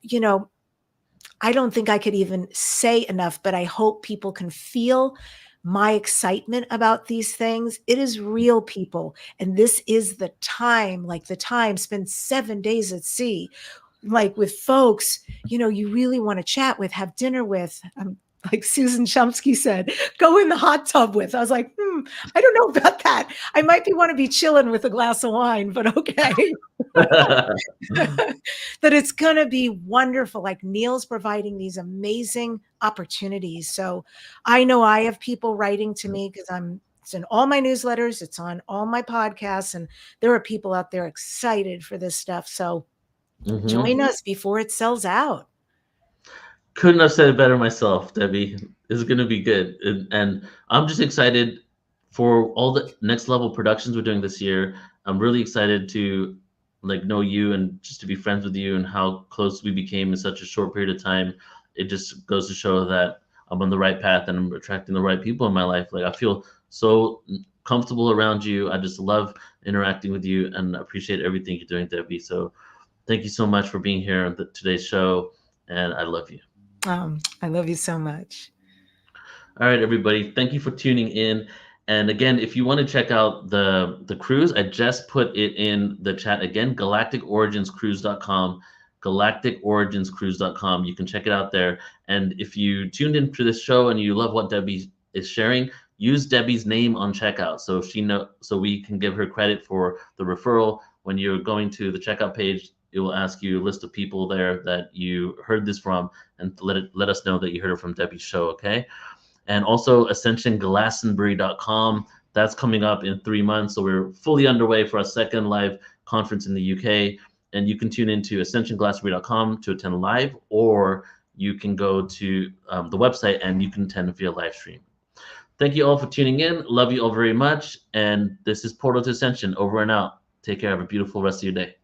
I don't think I could even say enough, but I hope people can feel my excitement about these things. It is real, people. And this is the time, spend 7 days at sea, like with folks, you really want to chat with, have dinner with. Like Susan Shumsky said, go in the hot tub with. I was like, I don't know about that. I might want to be chilling with a glass of wine, but okay. That it's going to be wonderful. Like Neil's providing these amazing opportunities. So I know I have people writing to me because it's in all my newsletters, it's on all my podcasts, and there are people out there excited for this stuff. So join us before it sells out. Couldn't have said it better myself, Debbi. It's going to be good. And I'm just excited for all the next level productions we're doing this year. I'm really excited to know you and just to be friends with you and how close we became in such a short period of time. It just goes to show that I'm on the right path and I'm attracting the right people in my life. Like I feel so comfortable around you. I just love interacting with you and appreciate everything you're doing, Debbi. So thank you so much for being here on today's show, and I love you. I love you so much. All right, everybody. Thank you for tuning in. And again, if you want to check out the cruise, I just put it in the chat again, galacticorigins.cruise.com, galacticorigins.cruise.com. You can check it out there. And if you tuned into this show and you love what Debbi is sharing, use Debbi's name on checkout so we can give her credit for the referral. When you're going to the checkout page, it will ask you a list of people there that you heard this from, and let us know that you heard it from Debbi's show, okay? And also AscensionGlastonbury.com. That's coming up in 3 months. So we're fully underway for our second live conference in the UK. And you can tune into AscensionGlastonbury.com to attend live, or you can go to the website and you can attend via live stream. Thank you all for tuning in. Love you all very much. And this is Portal to Ascension, over and out. Take care. Have a beautiful rest of your day.